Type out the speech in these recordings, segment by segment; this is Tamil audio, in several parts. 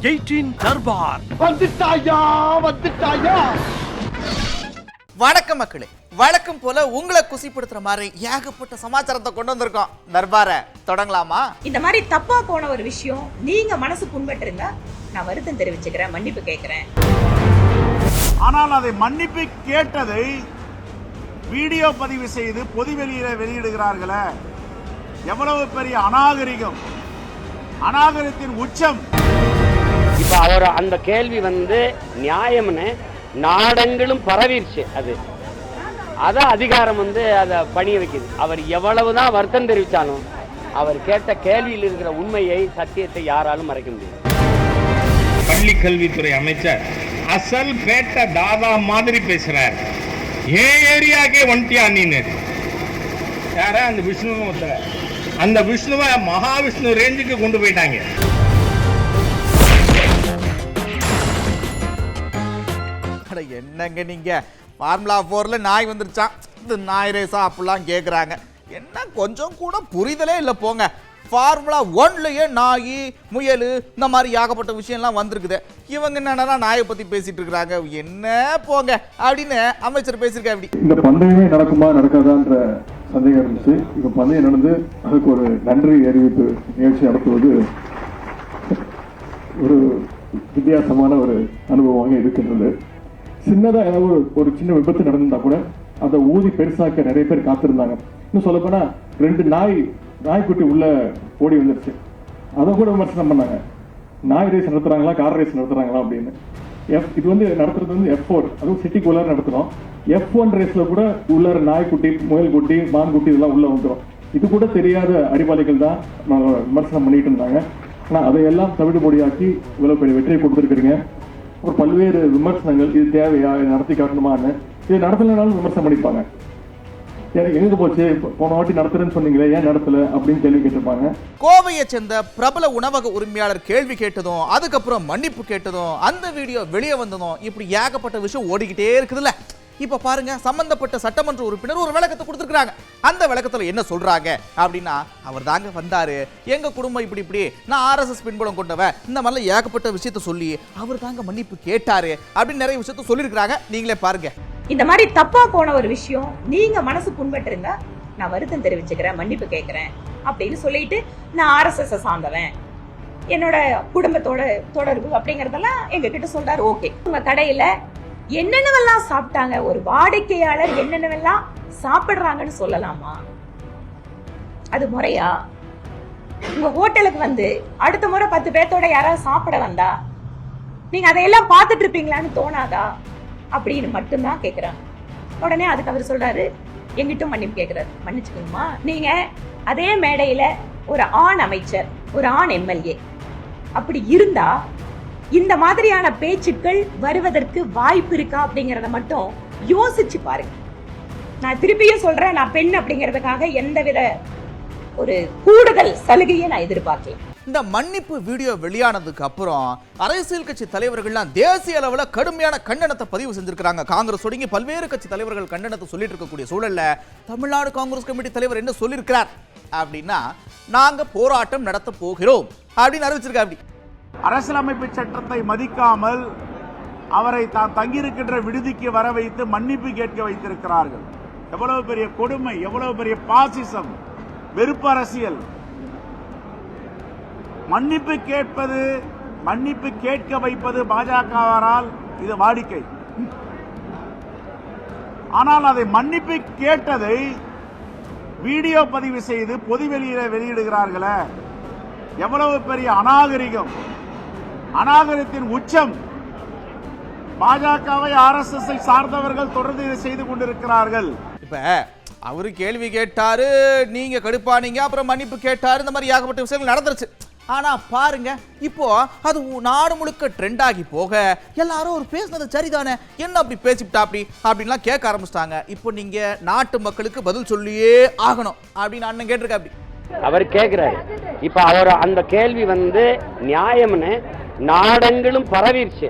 18 தர்பார் வந்துட்டாயா வந்துட்டாயா. வணக்கம் மக்களே, வழக்கம் போல உங்களை குசிப்படுத்துற மாதிரி ஏகப்பட்ட சமாச்சாரத்தை கொண்டு வந்திருக்கோம். தர்பாரை தொடங்கலாமா? இந்த மாதிரி தப்பா போன ஒரு விஷயம் நீங்க மனசு புண்பட்டு இருந்தா நான் வருத்தம் தெரிவிச்சுக்கிறேன், மன்னிப்பு கேட்கிறேன். ஆனால் அதை மன்னிப்பு கேட்டதை வீடியோ பதிவு செய்து பொதுவெளியில வெளியிடுகிறார்களே, எவ்வளவு பெரிய அநாகரிகம், அநாகரிகத்தின் உச்சம். இப்ப அவர் அந்த கேள்வி நியாயம்னு நாடெங்கிலும் பரவிடுச்சு. அதான் அதிகாரம் அதை பணிய வைக்குது. அவர் எவ்வளவுதான் வருத்தம் தெரிவித்தாலும் அவர் கேட்ட கேள்வியில் இருக்கிற உண்மையை, சத்தியத்தை யாராலும் மறைக்க முடியாது. பள்ளி கல்வித்துறை அமைச்சர் அசல் பேட்ட தாதா மாதிரி பேசுறார். ஏன் ஏரியாக்கே ஒன்ட்டியா நீன்னு யார அந்த விஷ்ணுவும் ஒருத்தர, அந்த விஷ்ணுவை மகாவிஷ்ணு ரேஞ்சுக்கு கொண்டு போயிட்டாங்க. என்னங்க நீங்க ஃபார்முலா 4ல நாய் வந்துருச்சான், இந்த நாய் ரேஸா அப்படிலாம் கேட்குறாங்க. என்ன கொஞ்சம் கூட புரிதலே இல்லை போங்க. ஃபார்முலா 1லயே நாய், முயல், இந்த மாதிரி ஏகப்பட்ட விஷயம்லாம் வந்திருக்குது. இவங்க என்னன்னா நாயை பத்தி பேசிட்டு இருக்கிறாங்க. என்ன போங்க அப்படின்னு அமைச்சர் பேசியிருக்க. அப்படி இந்த பந்தயமே நடக்குமா நடக்காதான்ற சந்தேகம் இருந்துச்சு. இப்ப பந்தயம் நடந்து அதுக்கு ஒரு நன்றி அறிவிப்பு நிகழ்ச்சி நடத்துவது ஒரு வித்தியாசமான ஒரு அனுபவமாக இருக்கின்றது. சின்னதா ஏதாவது ஒரு சின்ன விபத்து நடந்திருந்தா கூட அதை ஊதி பெருசாக்க நிறைய பேர் காத்திருந்தாங்க. இன்னும் சொல்ல போனா 2 நாய்க்குட்டி உள்ள ஓடி வந்துருச்சு. அதை கூட விமர்சனம் பண்ணாங்க. நாய் ரேஸ் நடத்துறாங்களா, கார் ரேஸ் நடத்துறாங்களா அப்படின்னு. இது நடத்துறது F4, அதுவும் சிட்டிக்குள்ளார நடத்துறோம். F1 ரேஸ்ல கூட உள்ளார நாய்க்குட்டி, முயல் குட்டி, மான் குட்டி இதெல்லாம் உள்ள வந்துடும். இது கூட தெரியாத அறிவாளிகள் தான் விமர்சனம் பண்ணிட்டு இருந்தாங்க. ஆனா அதையெல்லாம் தவிடுபொடியாக்கி இவ்வளவு பெரிய வெற்றியை கொடுத்துருக்கீங்க. ஒரு பல்வேறு விமர்சனங்கள், இது தேவையா, நடத்தி காட்டணுமான்னு. இது நடத்தலைனாலும் விமர்சனம் பண்ணிப்பாங்க. எங்க போச்சு, போன வாட்டி நடத்துறேன்னு சொன்னீங்களே, ஏன் நடத்தல அப்படின்னு கேள்வி கேட்டிருப்பாங்க. கோவையை சேர்ந்த பிரபல உணவக உரிமையாளர் கேள்வி கேட்டதும், அதுக்கப்புறம் மன்னிப்பு கேட்டதும், அந்த வீடியோ வெளியே வந்ததும், இப்படி ஏகப்பட்ட விஷயம் ஓடிக்கிட்டே இருக்குதுல்ல. இப்ப பாருங்க, சம்பந்தப்பட்ட சட்டமன்ற உறுப்பினர் ஒரு விளக்கத்தை கொடுத்துருக்காங்க. அந்த விளக்கத்துல என்ன சொல்றாங்க அப்படின்னா, அவர் தாங்க வந்தாரு, எங்க குடும்பம் இப்படி நான் RSS பின்புலம் கொண்டவன், இந்த மாதிரி ஏகப்பட்ட விஷயத்த சொல்லி அவர் தாங்க மன்னிப்பு கேட்டாரு அப்படின்னு நிறைய விஷயத்த சொல்லியிருக்கிறாங்க. நீங்களே பாருங்க. இந்த மாதிரி தப்பா போன ஒரு விஷயம் நீங்க மனசு புண்பட்டு இருந்தா நான் வருத்தம் தெரிவிச்சுக்கிறேன், மன்னிப்பு கேட்கிறேன் அப்படின்னு சொல்லிட்டு, நான் RSS சார்ந்தவன், என்னோட குடும்பத்தோட தொடர்பு அப்படிங்கறதெல்லாம் எங்க கிட்ட சொல்றாரு. ஓகே, உங்க கடையில என்னென்னவெல்லாம் சாப்பிட்டாங்க, ஒரு வாடிக்கையாளர் என்னென்னவெல்லாம் சாப்பிடுறாங்கன்னு சொல்லலாமா? அது முறையா? உங்க ஹோட்டலுக்கு அடுத்த முறை 10 பேர்த்தோட யாராவது சாப்பிட வந்தா நீங்க அதையெல்லாம் பார்த்துட்டு இருப்பீங்களான்னு தோணாதா அப்படின்னு மட்டும்தான் கேட்கிறாங்க. உடனே அதுக்கு அவர் சொல்றாரு, எங்கிட்டும் மன்னிப்பு கேட்கிறாரு, மன்னிச்சுக்கணுமா, நீங்க அதே மேடையில ஒரு ஆண் அமைச்சர், ஒரு ஆண் MLA அப்படி இருந்தா இந்த மாதிரியான பேச்சுக்கள் வருவதற்கு வாய்ப்பு இருக்கா அப்படிங்கறத மட்டும் யோசிச்சு பாருங்க. நான் திருப்பியும் சொல்றேன், நான் பெண் அப்படிங்கறதுக்காக எந்தவித ஒரு கூடுதல் சலுகையை நான் எதிர்பார்க்கல. இந்த மன்னிப்பு வீடியோ வெளியானதுக்கு அப்புறம் அரசியல் கட்சி தலைவர்கள்லாம் தேசிய அளவில் கடுமையான கண்டனத்தை பதிவு செஞ்சிருக்காங்க. காங்கிரஸ் ஒடுங்கி பல்வேறு கட்சி தலைவர்கள் கண்டனத்தை சொல்லிட்டு இருக்கக்கூடிய சூழல்ல தமிழ்நாடு காங்கிரஸ் கமிட்டி தலைவர் என்ன சொல்லியிருக்கிறார் அப்படின்னா, நாங்க போராட்டம் நடத்த போகிறோம் அப்படின்னு அறிவிச்சிருக்க. அப்படி அரசியலமைப்பு சட்டத்தை மதிக்காமல் அவரை தான் தங்கியிருக்கின்ற விடுதிக்கு வர வைத்து மன்னிப்பு கேட்க வைத்திருக்கிறார்கள். எவ்வளவு பெரிய கொடுமை, எவ்வளவு பெரிய பாசிசம், வெறுப்பு அரசியல். மன்னிப்பு கேட்பது, மன்னிப்பு கேட்க வைப்பது பாஜகவாரால் இது வாடிக்கை. ஆனால் அதை மன்னிப்பு கேட்டதை வீடியோ பதிவு செய்து பொதுவெளியில வெளியிடுகிறார்களே, எவ்வளவு பெரிய அநாகரிகம், அநாகரிகத்தின் உச்சம். பாஜகவை RSS சார்ந்தவர்கள் தொடர்ந்து இதை செய்து கொண்டிருக்கிறார்கள். இப்ப அவரு கேள்வி கேட்டாரு, நீங்க கடுப்பானீங்க, அப்புறம் மன்னிப்பு கேட்டாரு, இந்த மாதிரி ஏகப்பட்ட விஷயங்கள் நடந்துருச்சு. ஆனா பாருங்க, இப்போ அது நாடு முழுக்க ட்ரெண்ட் ஆகி போக எல்லாரும் ஒரு பேசுனது சரிதானே, என்ன அப்படி பேசிவிட்டா அப்படின்லாம் கேட்க ஆரம்பிச்சிட்டாங்க. இப்போ நீங்க நாட்டு மக்களுக்கு பதில் சொல்லியே ஆகணும் அப்படின்னு அண்ணன் கேட்டிருக்க. அப்படி அவர் கேட்கிறாரு. இப்ப அவர் அந்த கேள்வி நியாயம்னு நாடெங்கிலும் பரவிடுச்சு.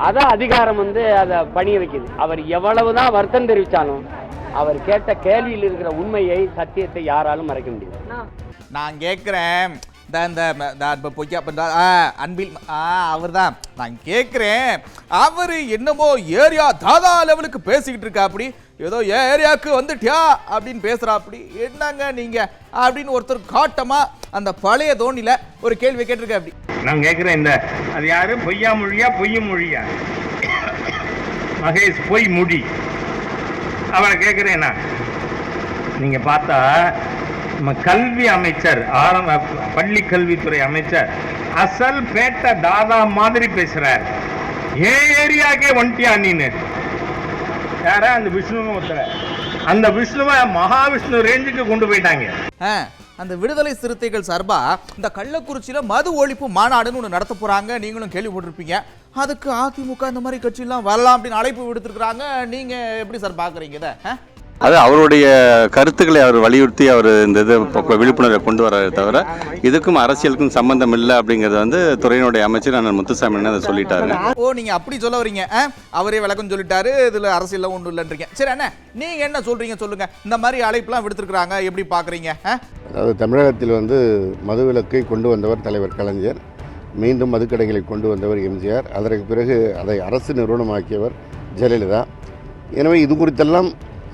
அதான் அதிகாரம் அதை பணிய வைக்குது. அவர் எவ்வளவுதான் வருத்தம் தெரிவித்தாலும் அவர் கேட்ட கேள்வியில் இருக்கிற உண்மையை, சத்தியத்தை யாராலும் மறைக்க முடியாது. நான் கேட்கிறேன், இந்த பொய்யா அன்பில் அவர் தான். நான் கேட்குறேன், அவர் என்னமோ ஏரியா தாதா லெவலுக்கு பேசிக்கிட்டு இருக்கா, அப்படி ஏதோ ஏரியாவுக்கு வந்துட்டியா அப்படின்னு பேசுறா, அப்படி என்னங்க நீங்க அப்படின்னு ஒருத்தர் காட்டமா அந்த பழைய தோணியில ஒரு கேள்வி கேட்டிருக்க. அப்படி நான் கேட்கிறேன், இந்த அது யாரு பொய்யா மொழியா பொய்ய மொழியா? மகேஷ் பொய் முடி அவரை கேட்கிறேன்னா, நீங்க பார்த்தா நம்ம கல்வி அமைச்சர் பள்ளி கல்வித்துறை அமைச்சர் அசல் பேட்ட தாதா மாதிரி பேசுறார். ஏன் ஏரியாக்கே வந்துட்டியா நீனு? யார அந்த விஷ்ணுன்னு ஒருத்தர, அந்த விஷ்ணுவை மகாவிஷ்ணு ரேஞ்சுக்கு கொண்டு போயிட்டாங்க. அந்த விடுதலை சிறுத்தைகள் சார்பா இந்த கள்ளக்குறிச்சியில மது ஒழிப்பு மாநாடுன்னு ஒன்று நடத்த போறாங்க. நீங்களும் கேள்விப்பட்டிருப்பீங்க. அதுக்கு அதிமுக இந்த மாதிரி கட்சியெல்லாம் வரலாம் அப்படின்னு அழைப்பு விடுத்திருக்கிறாங்க. நீங்க எப்படி சார் பாக்குறீங்க இதை? அது அவருடைய கருத்துக்களை அவர் வலியுறுத்தி அவர் இந்த இது விழிப்புணர்வை கொண்டு வர்றதை தவிர இதுக்கும் அரசியலுக்கும் சம்பந்தம் இல்லை அப்படிங்கிறது வந்து துறையினுடைய அமைச்சர் அண்ணன் முத்துசாமி அதை சொல்லிட்டாரு. ஓ, நீங்க அப்படி சொல்ல வரீங்க. அவரே விளக்கம் சொல்லிட்டாரு, இதுல அரசியல் ஒன்றும் இல்லைன்றீங்க. சரி அண்ணா, நீங்க என்ன சொல்றீங்க சொல்லுங்க. இந்த மாதிரி அழைப்புலாம் விடுத்திருக்கிறாங்க, எப்படி பாக்குறீங்க? அதாவது தமிழகத்தில் வந்து மதுவிலக்கை கொண்டு வந்தவர் தலைவர் கலைஞர், மீண்டும் மதுக்கடைகளை கொண்டு வந்தவர் எம்ஜிஆர், அதற்கு பிறகு அதை அரசு நிறுவனமாக்கியவர் ஜெயலலிதா. எனவே இது குறித்தெல்லாம்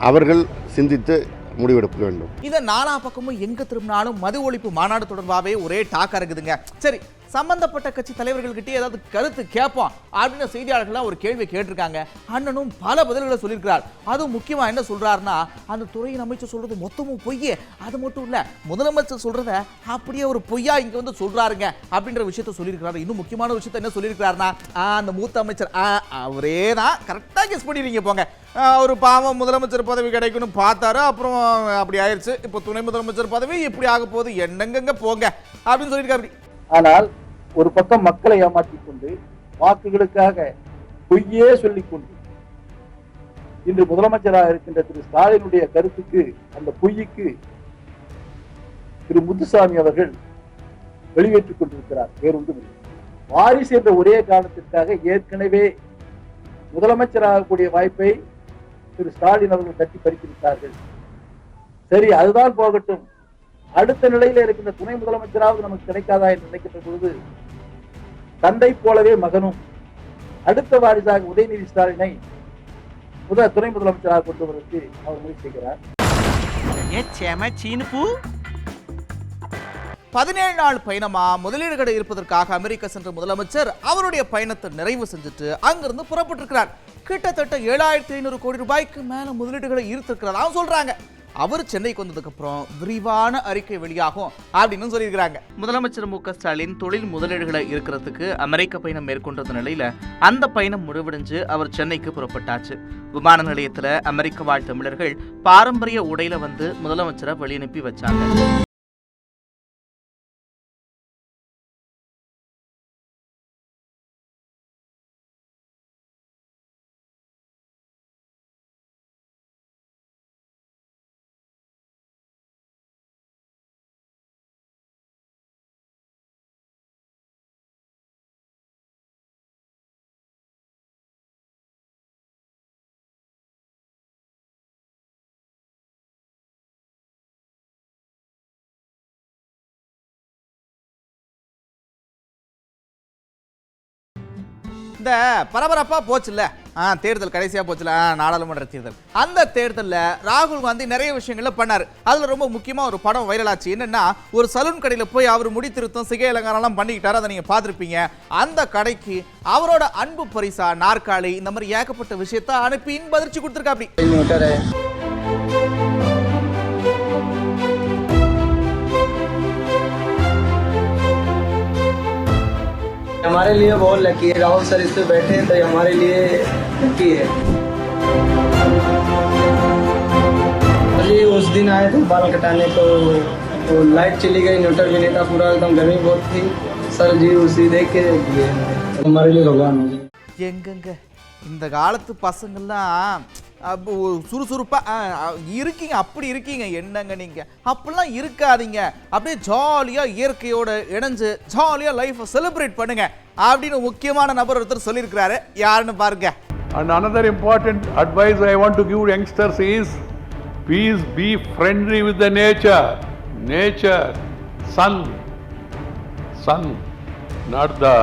அவர்கள் சிந்தித்து முடிவெடுக்க வேண்டும். இதை நாலா பக்கமும் எங்க திரும்பினாலும் மது ஒழிப்பு மாநாடு தொடர்பாகவே ஒரே டாக்கா இருக்குதுங்க. சரி, சம்பந்தப்பட்ட கட்சி தலைவர்கள்கிட்ட ஏதாவது கருத்து கேட்போம் அப்படின்னு செய்தியாளர்கள் ஒரு கேள்வி கேட்டிருக்காங்க. அண்ணனும் பல பதில்களை சொல்லியிருக்கிறார். அதுவும் முக்கியமா என்ன சொல்றாருன்னா, அந்த துறையின் அமைச்சர் சொல்றது மொத்தமும் பொய்யே, அது மட்டும் இல்ல முதலமைச்சர் சொல்றத அப்படியே ஒரு பொய்யா இங்க வந்து சொல்றாருங்க அப்படின்ற விஷயத்த சொல்லியிருக்கிறாரு. இன்னும் முக்கியமான விஷயத்த என்ன சொல்லியிருக்கிறாருன்னா, அந்த மூத்த அமைச்சர் அவரே தான் கரெக்டா கெஸ் பண்ணிடுறீங்க போங்க. ஒரு பாவம் முதலமைச்சர் பதவி கிடைக்கும்னு பார்த்தாரு, அப்புறம் அப்படி ஆயிடுச்சு. இப்போ துணை முதலமைச்சர் பதவி இப்படி ஆக போகுது, என்னங்க போங்க அப்படின்னு சொல்லியிருக்காரு. ஆனால் ஒரு பக்கம் மக்களை ஏமாற்றிக் கொண்டு வாக்குகளுக்காக பொய்யே சொல்லிக் கொண்டு இன்று முதலமைச்சராக இருக்கின்ற திரு ஸ்டாலினுடைய கருத்துக்கு, அந்த பொய்யுக்கு திரு முத்துசாமி அவர்கள் வெளியேற்றிக் கொண்டிருக்கிறார். வேறொன்றும் இல்லை. வாரிசு என்ற ஒரே காரணத்திற்காக ஏற்கனவே முதலமைச்சராகக்கூடிய வாய்ப்பை திரு ஸ்டாலின் அவர்கள் தட்டி பறித்திருக்கிறார்கள். சரி, அதுதான் போகட்டும். அடுத்த நிலையில இருக்கின்ற துணை முதலமைச்சராவது நமக்கு கிடைக்காதா என்று நினைக்கின்ற பொழுது, தந்தை போலவே மகனும் அடுத்த வாரிசாக உதயநிதி ஸ்டாலினை துணை முதலமைச்சராக கொண்டு வருவதற்கு அவர் முயற்சி செய்கிறார். 17 நாள் பயணமா முதலீடுகள் இருப்பதற்காக அமெரிக்கா சென்ற முதலமைச்சர் அவருடைய பயணத்தை நிறைவு செஞ்சுட்டு அங்கிருந்து புறப்பட்டிருக்கிறார். கிட்டத்தட்ட 7500 கோடி ரூபாய்க்கு மேல முதலீடுகளை ஈர்த்திருக்கிறதா சொல்றாங்க. அவர் சென்னைக்கு வந்ததுக்கு அப்புறம் விரிவான அறிக்கை வெளியாகும் அப்படின்னு சொல்லியிருக்கிறாங்க. முதலமைச்சர் மு க ஸ்டாலின் தொழில் முதலீடுகளை இருக்கிறதுக்கு அமெரிக்க பயணம் மேற்கொண்ட நிலையில அந்த பயணம் முடிவடைஞ்சு அவர் சென்னைக்கு புறப்பட்டாச்சு. விமான நிலையத்துல அமெரிக்க வாழ் தமிழர்கள் பாரம்பரிய உடையில வந்து முதலமைச்சரை வெளியனுப்பி வச்சாங்க. இந்த பரபரப்பா போச்சுல்ல, தேர்தல் கடைசியா போச்சுல, நாடாளுமன்ற தேர்தல். அந்த தேர்தலில் ராகுல் காந்தி நிறைய விஷயங்கள்ல பண்ணாரு. அதுல ரொம்ப முக்கியமா ஒரு படம் வைரல் ஆச்சு. என்னன்னா, ஒரு சலூன் கடையில போய் அவர் முடி திருத்தம் சிகை அலங்காரம் பண்ணிக்கிட்டாரு. அதை நீங்க பார்த்திருப்பீங்க. அந்த கடைக்கு அவரோட அன்பு பரிசா நாற்காலி, இந்த மாதிரி ஏகப்பட்ட விஷயத்த அனுப்பி இன்பதிர்ச்சி கொடுத்துருக்காப்படி. हमारे लिए बहुत लकी है, राहुल सर इस पे बैठे हैं तो हमारे लिए लकी है। अभी उस दिन आए थे बाल कटाने तो लाइट चली गई, न्यूट्रल भी नहीं था, पूरा एकदम गर्मी बहुत थी। सर जी उसी देख के दिए हमारे लिए भगवान हो गए. எங்கங்க இந்த காலத்து பசங்கள்லாம் சுறுசுறுப்பா இருக்கீங்க, அப்படி இருக்கீங்க. என்னங்க நீங்க அப்படிலாம் இருக்காதீங்க. அப்படியே ஜாலியா இயற்கையோட இணைஞ்சு ஜாலியா லைஃப் செலிப்ரேட் பண்ணுங்க அப்படின்னு முக்கியமான நபர் ஒருத்தர் சொல்லியிருக்கிறாரு. யாருன்னு பாருங்க. And another important advice I want to give youngsters is, please be friendly with the nature, sun, sun, not the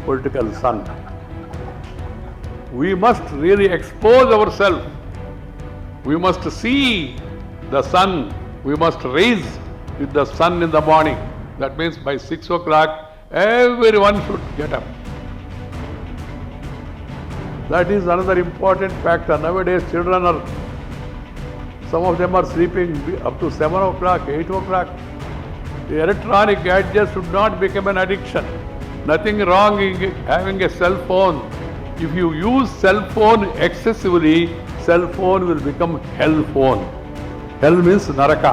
political sun. We must really expose ourselves. We must see the sun. We must raise with the sun in the morning. That means by 6 o'clock, everyone should get up. That is another important factor. Nowadays, children are, some of them are sleeping up to 7 o'clock, 8 o'clock. The electronic gadgets should not become an addiction. Nothing wrong in having a cell phone. If you use cell phone excessively, cell phone will become hell phone. Hell means naraka.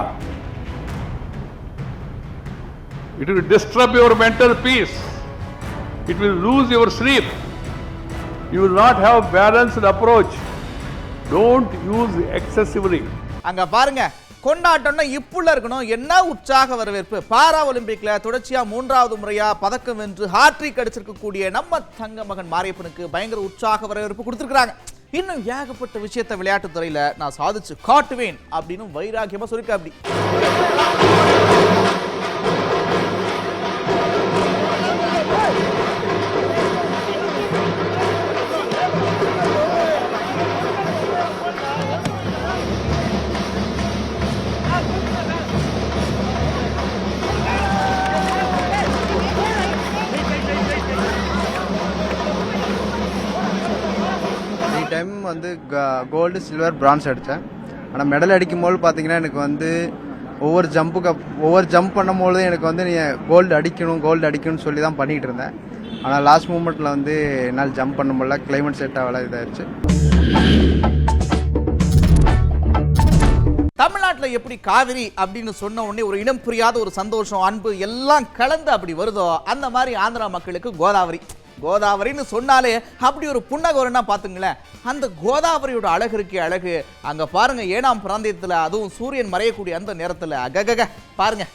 It will disturb your mental peace. It will lose your sleep. You will not have balanced approach. Don't use excessively. அங்க பாருங்க, கொண்டாட்டம்னா இப்புள்ள இருக்கணும். என்ன உற்சாக வரவேற்பு! பாரா ஒலிம்பிக்ல தொடர்ச்சியா 3வது முறையா பதக்கம் வென்று ஹாட்ரிக் அடிச்சிருக்கக்கூடிய நம்ம தங்க மகன் மாரியப்பனுக்கு பயங்கர உற்சாக வரவேற்பு கொடுத்திருக்காங்க. இன்னும் ஏகப்பட்ட விஷயத்தை விளையாட்டு துறையில நான் சாதிச்சு காட்டுவேன் அப்படின்னு வைராக்கியமா சொல்லிருக்க. அப்படி டைம் வந்து கோல்டு, சில்வர், பிரான்ஸ் அடித்தேன். ஆனால் மெடல் அடிக்கும்போது பார்த்தீங்கன்னா எனக்கு வந்து ஒவ்வொரு ஜம்ப் பண்ணும்போது எனக்கு வந்து நீ கோல்டு அடிக்கணும்னு சொல்லி தான் பண்ணிகிட்டு இருந்தேன். ஆனால் லாஸ்ட் மூமெண்ட்டில் வந்து என்னால் ஜம்ப் பண்ண முடியல, கிளைமேட் செட் ஆகல, இதாகிடுச்சு. தமிழ்நாட்டில் எப்படி காவிரி அப்படின்னு சொன்ன உடனே ஒரு இனம் புரியாத ஒரு சந்தோஷம், அன்பு எல்லாம் கலந்து அப்படி வருதோ, அந்த மாதிரி ஆந்திரா மக்களுக்கு கோதாவரின்னு சொன்னாலே அப்படி ஒரு புன்னகோரன்னா பாத்துங்களேன். அந்த கோதாவரியோட அழகு இருக்கே அழகு. அங்க பாருங்க, ஏனாம் பிராந்தியத்துல, அதுவும் சூரியன் மறையக்கூடிய அந்த நேரத்துல அககக பாருங்க.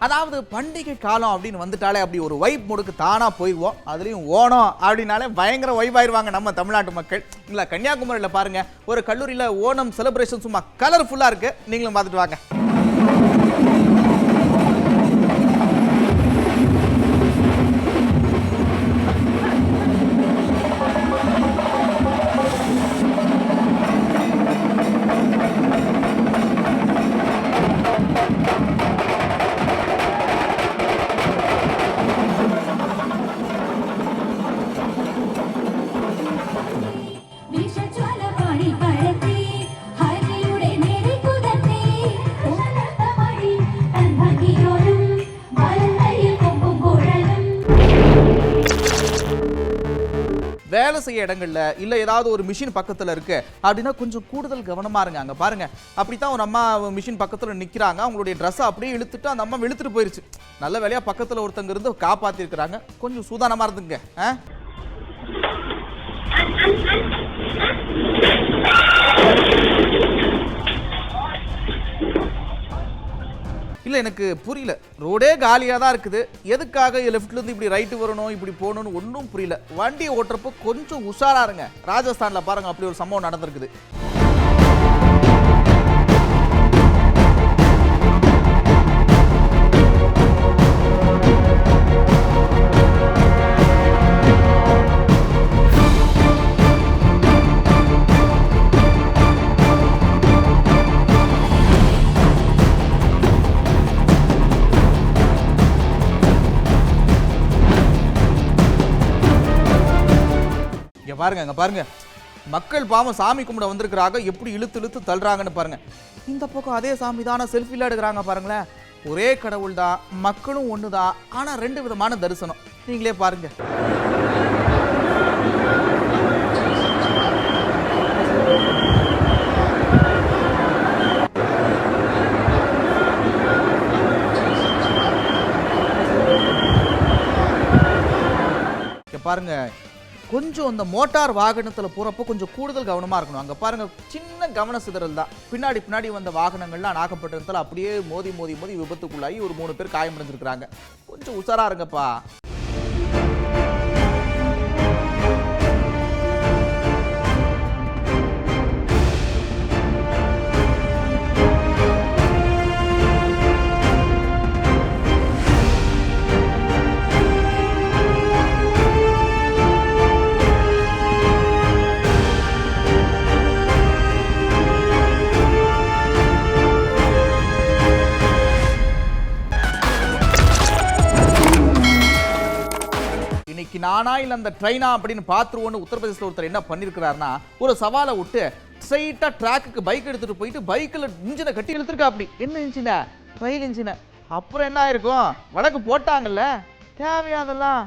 அதாவது பண்டிகை காலம் அப்படின்னு வந்துட்டாலே அப்படி ஒரு வைப் முடுக்கு தானா போயிடுவோம். அதுலேயும் ஓணம் அப்படின்னாலே பயங்கர வைப் ஆயிடுவாங்க நம்ம தமிழ்நாட்டு மக்கள். இல்லை, கன்னியாகுமரியில் பாருங்க, ஒரு கல்லூரியில் ஓணம் செலிப்ரேஷன் சும்மா கலர்ஃபுல்லாக இருக்கு. நீங்களும் பார்த்துட்டு வாங்க. வேலை செய்ய இடங்கள்ல இல்ல ஏதாவது ஒரு மிஷின் பக்கத்துல இருக்கு அப்படின்னா கொஞ்சம் கூடுதல் கவனமா இருங்க. அங்க பாருங்க, அப்படித்தான் ஒரு அம்மா மிஷின் பக்கத்துல நிக்கிறாங்க. அவங்களுடைய ட்ரெஸ் அப்படியே இழுத்துட்டு அந்த அம்மா இழுத்துட்டு போயிருச்சு. நல்ல வேலையா பக்கத்துல ஒருத்தங்க இருந்து காப்பாத்தி இருக்கிறாங்க. கொஞ்சம் சூதானமா இருந்துங்க. இல்லை, எனக்கு புரியல. ரோடே காலியாக தான் இருக்குது. எதுக்காக லெஃப்ட்லேருந்து இப்படி ரைட்டு வரணும், இப்படி போகணும்னு ஒன்றும் புரியல. வண்டியை ஓட்டுறப்போ கொஞ்சம் உஷாராக இருங்க. ராஜஸ்தானில் பாருங்கள், அப்படி ஒரு சம்பவம் நடந்திருக்குது. பாருங்க, அங்க பாருங்க, மக்கள் பாவம் சாமி கும்பிட வந்திருக்கிறாங்க. எப்படி இழுத்து இழுத்து தள்ளுறாங்கன்னு பாருங்க. இந்த பக்கம் அதே சாமி தானே செல்ஃபில எடுக்கிறாங்க பாருங்களேன். ஒரே கடவுள் தான், மக்களும் ஒண்ணுதான், ஆனா 2 விதமான தரிசனம். நீங்களே பாருங்க. பாருங்க, கொஞ்சம் அந்த மோட்டார் வாகனத்தில் போகிறப்போ கொஞ்சம் கூடுதல் கவனமாக இருக்கணும். அங்கே பாருங்கள், சின்ன கவன சிதறல் தான். பின்னாடி வந்த வாகனங்கள்லாம் நாகப்பட்டினத்தில் அப்படியே மோதி விபத்துக்குள்ளாகி ஒரு 3 பேர் காயமடைஞ்சிருக்கிறாங்க. கொஞ்சம் உஷாரா இருங்கப்பா. இன்னைக்கு நானா இல்லை அந்த ட்ரெயினா அப்படின்னு பார்த்துருவோன்னு உத்தரப்பிரதேசத்தில் ஒருத்தர் என்ன பண்ணியிருக்கிறாருன்னா, ஒரு சவாலை விட்டு ஸ்ட்ரைட்டாக ட்ராக்குக்கு பைக் எடுத்துகிட்டு போயிட்டு பைக்கில் இன்ஜினை கட்டி இழுத்துருக்கா. அப்படி என்ன இன்ஜினை? ரயில் இன்ஜினை. அப்புறம் என்ன ஆயிருக்கும்? வழக்கு போட்டாங்கல்ல, தேவையாதெல்லாம்.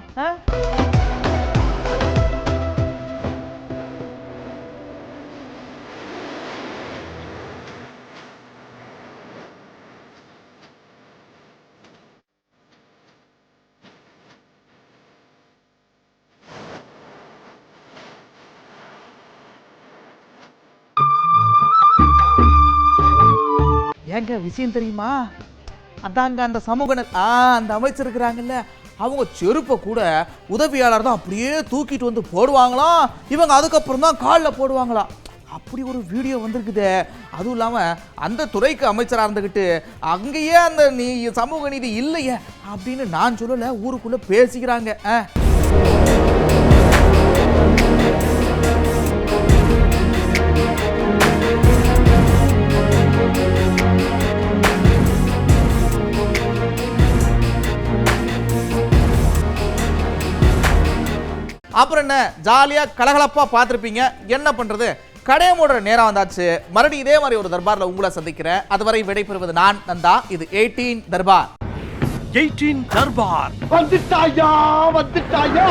ஏங்க விஷயம் தெரியுமா? அதாங்க அந்த சமூக அந்த அமைச்சர் இருக்கிறாங்கல்ல, அவங்க செருப்பை கூட உதவியாளர் தான் அப்படியே தூக்கிட்டு வந்து போடுவாங்களாம். இவங்க அதுக்கப்புறம் தான் காலில் போடுவாங்களாம். அப்படி ஒரு வீடியோ வந்திருக்குது. அதுவும் இல்லாமல் அந்த துறைக்கு அமைச்சராக இருந்துக்கிட்டு அங்கேயே அந்த சமூக நீதி இல்லையே அப்படின்னு நான் சொல்லலை, ஊருக்குள்ளே பேசிக்கிறாங்க. அப்புறம் என்ன, ஜாலியாக கலகலப்பாக பார்த்துருப்பீங்க. என்ன பண்ணுறது, கடையை மூடுற நேரம் வந்தாச்சு. மறுபடியும் இதே மாதிரி ஒரு தர்பாரில் உங்களை சந்திக்கிறேன். அதுவரை விடைபெறுவது நான் நந்தா. இது 18 தர்பார். 18 தர்பார் வந்துட்டாயா.